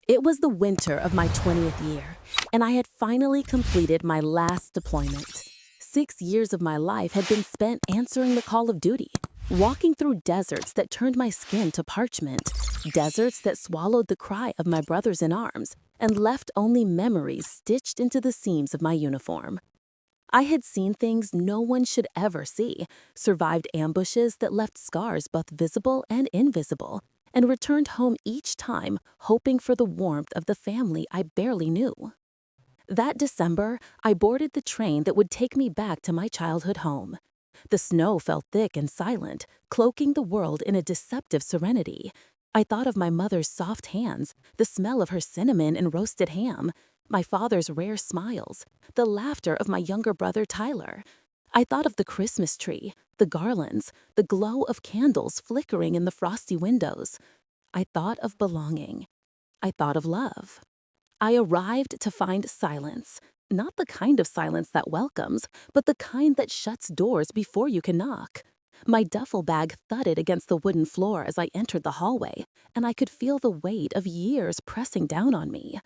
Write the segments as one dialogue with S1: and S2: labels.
S1: It was the winter of my 20th year, and I had finally completed my last deployment. 6 years of my life had been spent answering the call of duty, walking through deserts that turned my skin to parchment, deserts that swallowed the cry of my brothers in arms and left only memories stitched into the seams of my uniform. I had seen things no one should ever see, survived ambushes that left scars both visible and invisible, and returned home each time hoping for the warmth of the family I barely knew. That December, I boarded the train that would take me back to my childhood home. The snow fell thick and silent, cloaking the world in a deceptive serenity. I thought of my mother's soft hands, the smell of her cinnamon and roasted ham, my father's rare smiles, the laughter of my younger brother Tyler. I thought of the Christmas tree, the garlands, the glow of candles flickering in the frosty windows. I thought of belonging. I thought of love. I arrived to find silence, not the kind of silence that welcomes, but the kind that shuts doors before you can knock. My duffel bag thudded against the wooden floor as I entered the hallway, and I could feel the weight of years pressing down on me.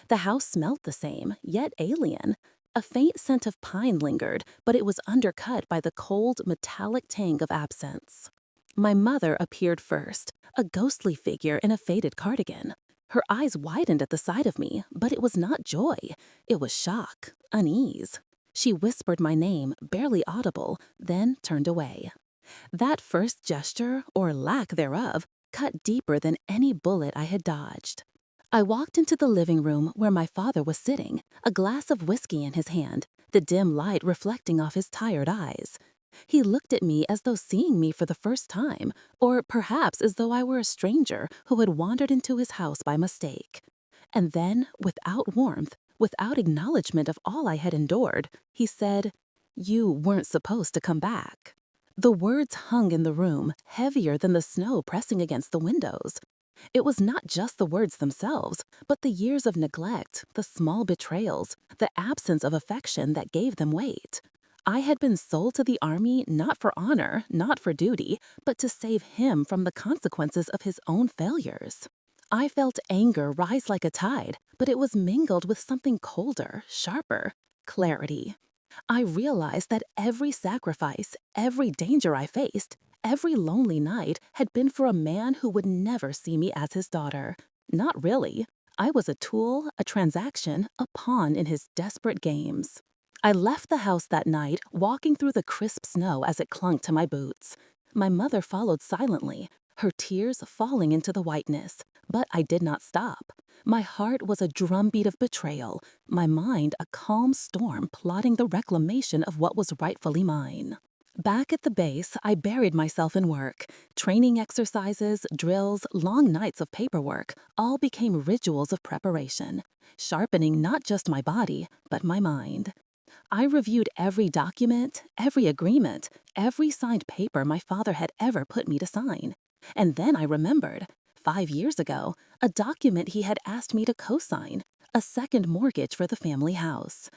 S1: The house smelt the same, yet alien. A faint scent of pine lingered, but it was undercut by the cold, metallic tang of absence. My mother appeared first, a ghostly figure in a faded cardigan. Her eyes widened at the sight of me, but it was not joy. It was shock, unease. She whispered my name, barely audible, then turned away. That first gesture, or lack thereof, cut deeper than any bullet I had dodged. I walked into the living room where my father was sitting, a glass of whiskey in his hand, the dim light reflecting off his tired eyes. He looked at me as though seeing me for the first time, or perhaps as though I were a stranger who had wandered into his house by mistake. And then, without warmth, without acknowledgement of all I had endured, he said, "You weren't supposed to come back." The words hung in the room, heavier than the snow pressing against the windows. It was not just the words themselves, but the years of neglect, the small betrayals, the absence of affection that gave them weight. I had been sold to the army not for honor, not for duty, but to save him from the consequences of his own failures. I felt anger rise like a tide, but it was mingled with something colder, sharper, clarity. I realized that every sacrifice, every danger I faced, every lonely night had been for a man who would never see me as his daughter. Not really. I was a tool, a transaction, a pawn in his desperate games. I left the house that night, walking through the crisp snow as it clung to my boots. My mother followed silently, her tears falling into the whiteness. But I did not stop. My heart was a drumbeat of betrayal, my mind a calm storm plotting the reclamation of what was rightfully mine. Back at the base, I buried myself in work. Training exercises, drills, long nights of paperwork all became rituals of preparation, sharpening not just my body, but my mind. I reviewed every document, every agreement, every signed paper my father had ever put me to sign. And then I remembered, 5 years ago, a document he had asked me to co-sign, a second mortgage for the family house.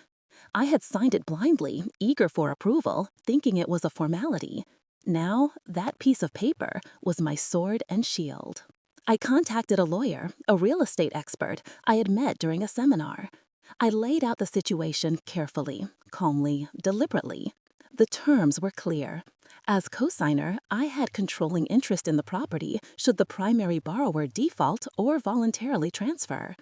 S1: I had signed it blindly, eager for approval, thinking it was a formality. Now, that piece of paper was my sword and shield. I contacted a lawyer, a real estate expert I had met during a seminar. I laid out the situation carefully, calmly, deliberately. The terms were clear. As co-signer, I had controlling interest in the property should the primary borrower default or voluntarily transfer.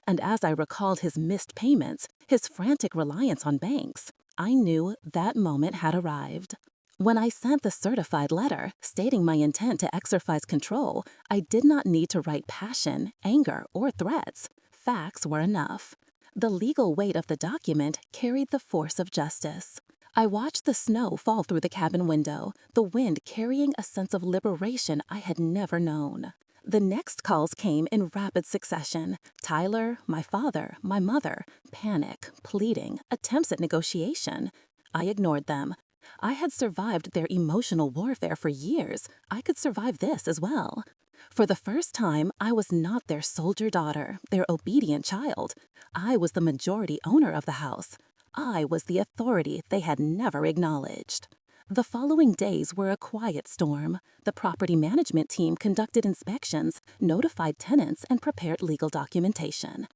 S1: And as I recalled his missed payments, his frantic reliance on banks, I knew that moment had arrived. When I sent the certified letter stating my intent to exercise control, I did not need to write passion, anger, or threats. Facts were enough. The legal weight of the document carried the force of justice. I watched the snow fall through the cabin window, the wind carrying a sense of liberation I had never known. The next calls came in rapid succession. Tyler, my father, my mother, panic, pleading, attempts at negotiation. I ignored them. I had survived their emotional warfare for years. I could survive this as well. For the first time, I was not their soldier daughter, their obedient child. I was the majority owner of the house. I was the authority they had never acknowledged. The following days were a quiet storm. The property management team conducted inspections, notified tenants, and prepared legal documentation.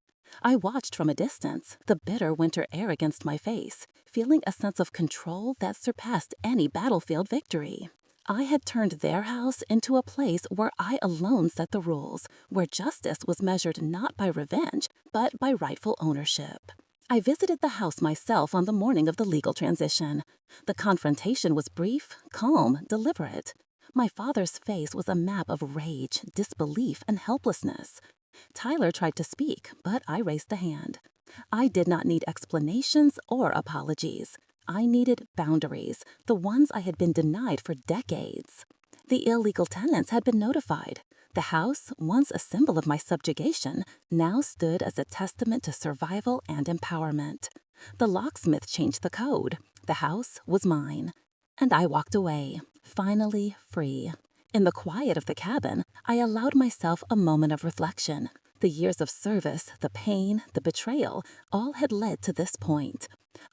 S1: I watched from a distance, the bitter winter air against my face, feeling a sense of control that surpassed any battlefield victory. I had turned their house into a place where I alone set the rules, where justice was measured not by revenge, but by rightful ownership. I visited the house myself on the morning of the legal transition. The confrontation was brief, calm, deliberate. My father's face was a map of rage, disbelief, and helplessness. Tyler tried to speak, but I raised a hand. I did not need explanations or apologies. I needed boundaries, the ones I had been denied for decades. The illegal tenants had been notified. The house, once a symbol of my subjugation, now stood as a testament to survival and empowerment. The locksmith changed the code. The house was mine. And I walked away, finally free. In the quiet of the cabin, I allowed myself a moment of reflection. The years of service, the pain, the betrayal, all had led to this point.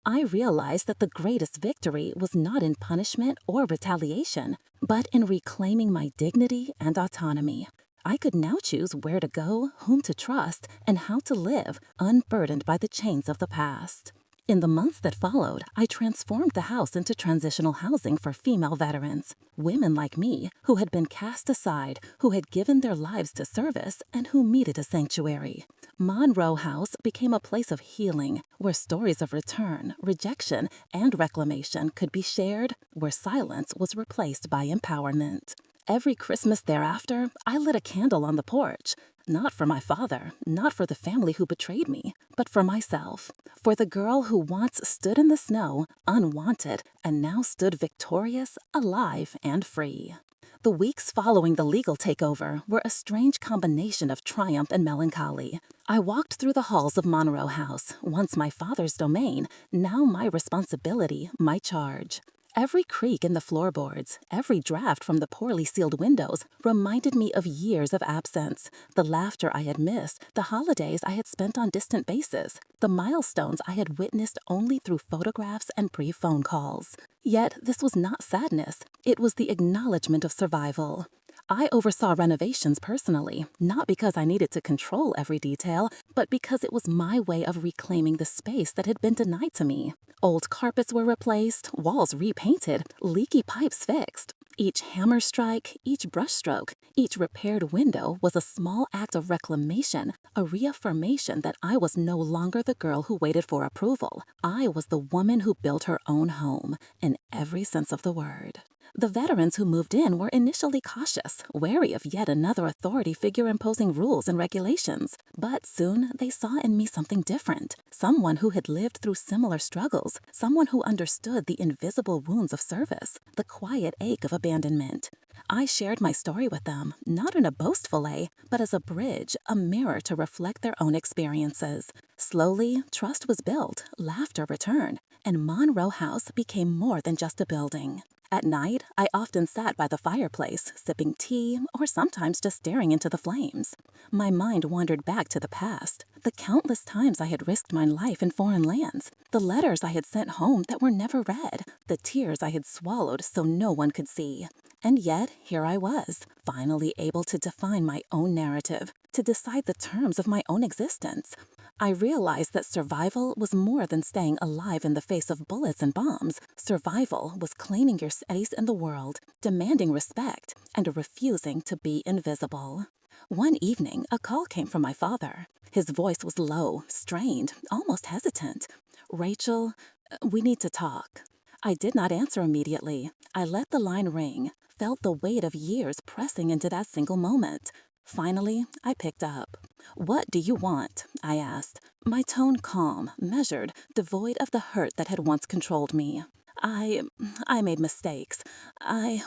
S1: I realized that the greatest victory was not in punishment or retaliation, but in reclaiming my dignity and autonomy. I could now choose where to go, whom to trust, and how to live, unburdened by the chains of the past. In the months that followed, I transformed the house into transitional housing for female veterans, women like me who had been cast aside, who had given their lives to service, and who needed a sanctuary. Monroe House became a place of healing, where stories of return, rejection, and reclamation could be shared, where silence was replaced by empowerment. Every Christmas thereafter, I lit a candle on the porch, not for my father, not for the family who betrayed me, but for myself, for the girl who once stood in the snow, unwanted, and now stood victorious, alive, and free. The weeks following the legal takeover were a strange combination of triumph and melancholy. I walked through the halls of Monroe House, once my father's domain, now my responsibility, my charge. Every creak in the floorboards, every draft from the poorly sealed windows reminded me of years of absence, the laughter I had missed, the holidays I had spent on distant bases, the milestones I had witnessed only through photographs and brief phone calls. Yet this was not sadness, it was the acknowledgement of survival. I oversaw renovations personally, not because I needed to control every detail, but because it was my way of reclaiming the space that had been denied to me. Old carpets were replaced, walls repainted, leaky pipes fixed. Each hammer strike, each brushstroke, each repaired window was a small act of reclamation, a reaffirmation that I was no longer the girl who waited for approval. I was the woman who built her own home, in every sense of the word. The veterans who moved in were initially cautious, wary of yet another authority figure imposing rules and regulations. But soon they saw in me something different, someone who had lived through similar struggles, someone who understood the invisible wounds of service, the quiet ache of abandonment. I shared my story with them, not in a boastful way, but as a bridge, a mirror to reflect their own experiences. Slowly, trust was built, laughter returned, and Monroe House became more than just a building. At night, I often sat by the fireplace, sipping tea, or sometimes just staring into the flames. My mind wandered back to the past, the countless times I had risked my life in foreign lands, the letters I had sent home that were never read, the tears I had swallowed so no one could see. And yet, here I was, finally able to define my own narrative, to decide the terms of my own existence. I realized that survival was more than staying alive in the face of bullets and bombs. Survival was claiming your space in the world, demanding respect, and refusing to be invisible. One evening, a call came from my father. His voice was low, strained, almost hesitant. "Rachel, we need to talk." I did not answer immediately. I let the line ring, felt the weight of years pressing into that single moment. Finally, I picked up. "What do you want?" I asked, my tone calm, measured, devoid of the hurt that had once controlled me. I made mistakes.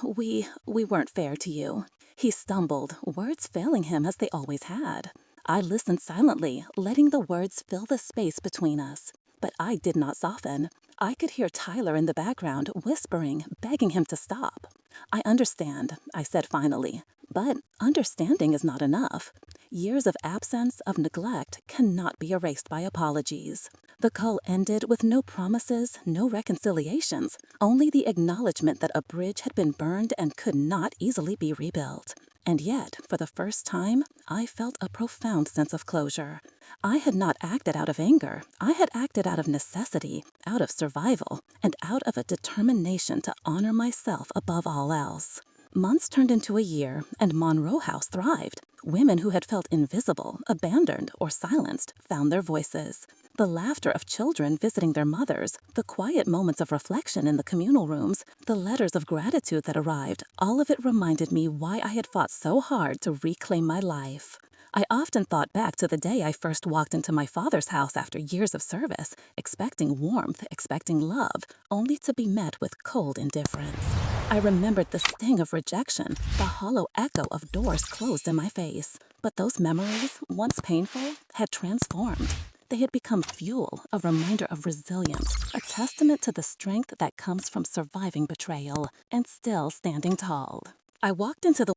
S1: We weren't fair to you." He stumbled, words failing him as they always had. I listened silently, letting the words fill the space between us. But I did not soften. I could hear Tyler in the background, whispering, begging him to stop. "I understand," I said finally, "but understanding is not enough. Years of absence, of neglect, cannot be erased by apologies. The call ended with no promises, no reconciliations, only the acknowledgement that a bridge had been burned and could not easily be rebuilt. And yet, for the first time, I felt a profound sense of closure. I had not acted out of anger. I had acted out of necessity, out of survival, and out of a determination to honor myself above all else. Months turned into a year, and Monroe House thrived. Women who had felt invisible, abandoned, or silenced found their voices. The laughter of children visiting their mothers, the quiet moments of reflection in the communal rooms, the letters of gratitude that arrived, all of it reminded me why I had fought so hard to reclaim my life. I often thought back to the day I first walked into my father's house after years of service, expecting warmth, expecting love, only to be met with cold indifference. I remembered the sting of rejection, the hollow echo of doors closed in my face. But those memories, once painful, had transformed. They had become fuel, a reminder of resilience, a testament to the strength that comes from surviving betrayal and still standing tall. I walked into the